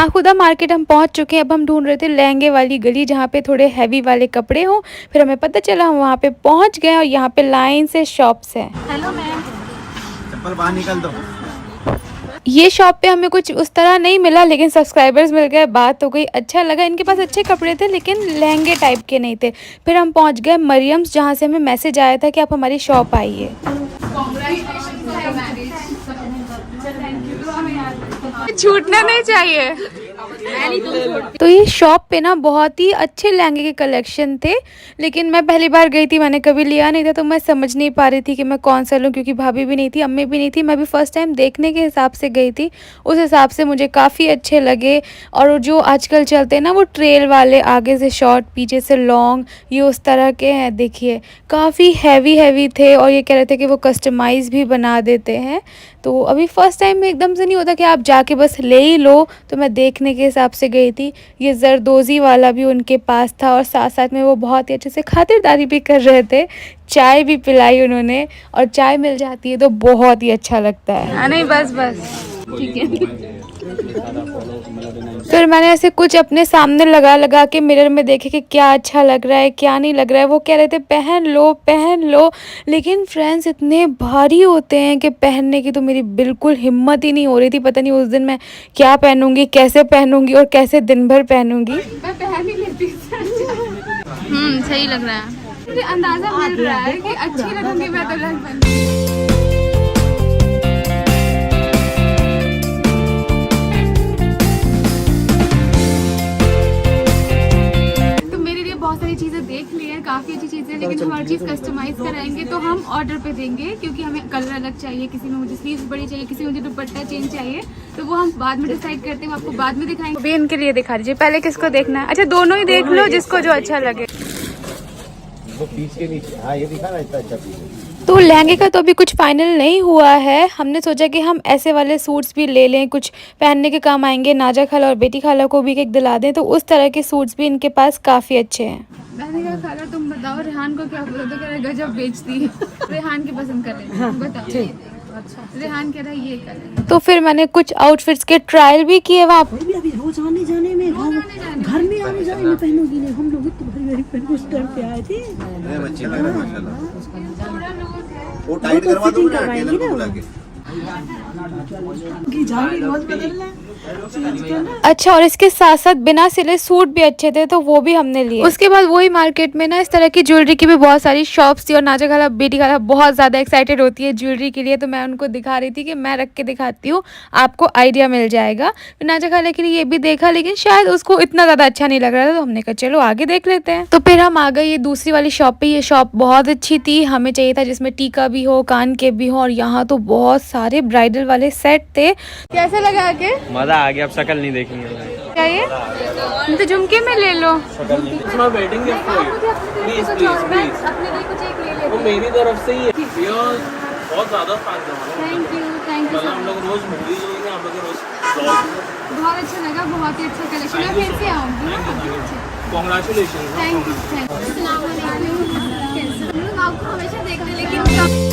Nakhuda market हम पहुंच चुके हैं। अब हम ढूंढ रहे थे लहंगे वाली गली जहां पे थोड़े हैवी वाले कपड़े हों। फिर हमें पता चला हम वहां पे पहुंच गए और यहाँ पे लाइन से शॉप्स हैं। हेलो मैम, चप्पल बाहर निकल दो। ये शॉप पे हमें कुछ उस तरह नहीं मिला, लेकिन सब्सक्राइबर्स मिल गए, बात हो गई, अच्छा लगा। इनके पास अच्छे कपड़े थे लेकिन लहंगे टाइप के नहीं थे। फिर हम पहुंच गए मरियम्स, जहां से हमें मैसेज आया था कि आप हमारी शॉप आइए। छूटना नहीं चाहिए। तो ये शॉप पे ना बहुत ही अच्छे लहंगे के कलेक्शन थे, लेकिन मैं पहली बार गई थी, मैंने कभी लिया नहीं था, तो मैं समझ नहीं पा रही थी कि मैं कौन सा लूँ, क्योंकि भाभी भी नहीं थी, अम्मी भी नहीं थी। मैं भी फर्स्ट टाइम देखने के हिसाब से गई थी, उस हिसाब से मुझे काफ़ी अच्छे लगे। और जो आजकल चलते हैं ना वो ट्रेल वाले, आगे से शॉर्ट पीछे से लॉन्ग, ये उस तरह के हैं। देखिए काफ़ी हैवी थे और ये कह रहे थे कि वो कस्टमाइज़ भी बना देते हैं। तो अभी फ़र्स्ट टाइम में एकदम से नहीं होता कि आप जाके बस ले ही लो, तो मैं देखने के हिसाब से गई थी। ये जरदोज़ी वाला भी उनके पास था और साथ साथ में वो बहुत ही अच्छे से खातिरदारी भी कर रहे थे। चाय भी पिलाई उन्होंने, और चाय मिल जाती है तो बहुत ही अच्छा लगता है। नहीं, बस ठीक है। फिर मैंने ऐसे कुछ अपने सामने लगा के मिरर में देखे कि क्या अच्छा लग रहा है क्या नहीं लग रहा है। वो कह रहे थे पहन लो, लेकिन फ्रेंड्स इतने भारी होते हैं कि पहनने की तो मेरी बिल्कुल हिम्मत ही नहीं हो रही थी। पता नहीं उस दिन मैं क्या पहनूंगी, कैसे पहनूंगी और कैसे दिन भर पहनूंगी। मैं पहन ही लेती। सही लग रहा है, मुझे अंदाजा मिल रहा है कि अच्छी लगूंगी मैं दुल्हन बन। बहुत सारी चीज़ें देख ली हैं, काफ़ी अच्छी चीज़ें, लेकिन हम हर चीज़ कस्टमाइज़ कराएंगे तो हम ऑर्डर पे देंगे, क्योंकि हमें कलर अलग चाहिए, किसी में मुझे स्लीव्स बड़ी चाहिए, किसी में मुझे दुपट्टा चेंज चाहिए, तो वो हम बाद में डिसाइड करते हैं, आपको बाद में दिखाएंगे। भी इनके लिए दिखा दीजिए, पहले किसको देखना है? अच्छा दोनों ही देख लो, जिसको जो अच्छा लगे। वो पीस के नीचे, हाँ ये दिखा ना, इतना अच्छा पीस है। तो लहंगे का तो अभी कुछ फाइनल नहीं हुआ है। हमने सोचा कि हम ऐसे वाले सूट्स भी ले लें, कुछ पहनने के काम आएंगे। नाजा खाला और बेटी खाला को भी एक दिला दें, तो उस तरह के सूट्स भी इनके पास काफ़ी अच्छे हैं। मैंने कहा खाला तुम बताओ रेहान को क्या पसंद है, कह रहा है गजब बेचती है। रेहान की पसंद कर लेंगे। हाँ, बताओ। अच्छा, रेहान कह रहा है ये कर। तो फिर मैंने कुछ आउटफिट्स के ट्रायल भी किए वहाँ पे। अभी रोज आने जाने में, घर में आने जाने में पहनोगी नहीं। हम लोग इतनी भारी पहन उस टाइम पे आए थे। बच्ची माशाल्लाह, वो टाइट करवा दूंगा टेलर को बुला के। रोज बदलना। अच्छा, और इसके साथ साथ बिना सिले सूट भी अच्छे थे, तो वो भी हमने लिए। उसके बाद वही मार्केट में ना इस तरह की ज्वेलरी की भी बहुत सारी शॉप्स थी, और नाजा खाला बेटी खाला बहुत ज़्यादा एक्साइटेड होती है ज्वेलरी के लिए, तो मैं उनको दिखा रही थी कि मैं रख के दिखाती हूँ, आपको आइडिया मिल जाएगा। फिर नाजा खाला के लिए ये भी देखा, लेकिन शायद उसको इतना ज़्यादा अच्छा नहीं लग रहा था, तो हमने कहा चलो आगे देख लेते हैं। तो फिर हम आ गए ये दूसरी वाली शॉप पे। ये शॉप बहुत अच्छी थी, हमें चाहिए था जिसमें टीका भी हो, कान के भी हो, और यहाँ तो बहुत सारे ब्राइडल वाले सेट थे। कैसे लगा के? मजा आ गया, अब शक्ल नहीं देखेंगे। क्या ये? तो झुमके में ले लो। Wedding gift for you, please please अपने लिए कुछ एक ले लेते। वो मेरी तरफ से ही है। बहुत ज्यादा फायदा है। थैंक यू हम लोग रोज मूवीज होंगे, हम लोग रोज ब्लॉग। बहुत अच्छा लगा, बहुत ही अच्छा कलेक्शन है। फिर से आऊंगी। कांग्रेचुलेशन। Thank you. हम लोग आपको हमेशा देखते, लेकिन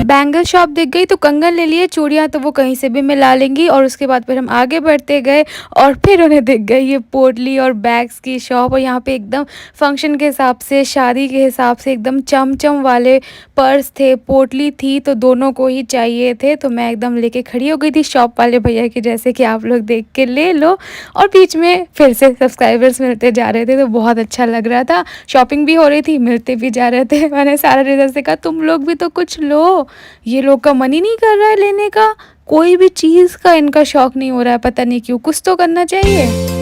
बैंगल शॉप दिख गई तो कंगन ले लिए, चूड़ियाँ तो वो कहीं से भी मिला लेंगी। और उसके बाद फिर हम आगे बढ़ते गए और फिर उन्हें दिख गई ये पोटली और बैग्स की शॉप। और यहाँ पे एकदम फंक्शन के हिसाब से, शादी के हिसाब से एकदम चमचम वाले पर्स थे, पोटली थी, तो दोनों को ही चाहिए थे। तो मैं एकदम लेके खड़ी हो गई थी शॉप वाले भैया की, जैसे कि आप लोग देख के ले लो। और बीच में फिर से सब्सक्राइबर्स मिलते जा रहे थे, तो बहुत अच्छा लग रहा था। शॉपिंग भी हो रही थी, मिलते भी जा रहे थे। मैंने सारा रिजल्ट से कहा तुम लोग भी तो कुछ लो, ये लोग का मन ही नहीं कर रहा है लेने का, कोई भी चीज़ का इनका शौक नहीं हो रहा है, पता नहीं क्यों। कुछ तो करना चाहिए।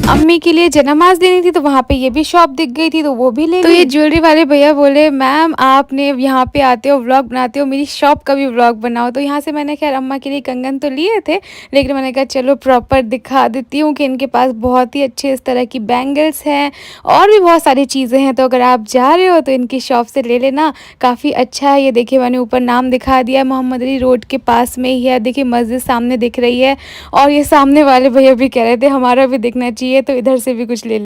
अम्मी के लिए जनामाज देनी थी, तो वहाँ पे ये भी शॉप दिख गई थी, तो वो भी ले। तो ये ज्वेलरी वाले भैया बोले मैम आपने यहाँ पे आते हो, व्लॉग बनाते हो, मेरी शॉप का भी व्लॉग बनाओ। तो यहाँ से मैंने खैर अम्मा के लिए कंगन तो लिए थे, लेकिन मैंने कहा चलो प्रॉपर दिखा देती हूँ कि इनके पास बहुत ही अच्छे इस तरह की बैंगल्स हैं और भी बहुत सारी चीज़ें हैं। तो अगर आप जा रहे हो तो इनकी शॉप से ले लेना, काफ़ी अच्छा है। ये देखिए मैंने ऊपर नाम दिखा दिया, मोहम्मद अली रोड के पास में ही है। देखिए मस्जिद सामने दिख रही है, और ये सामने वाले भैया भी कह रहे थे हमारा भी दिखना चाहिए, है तो इधर से भी कुछ ले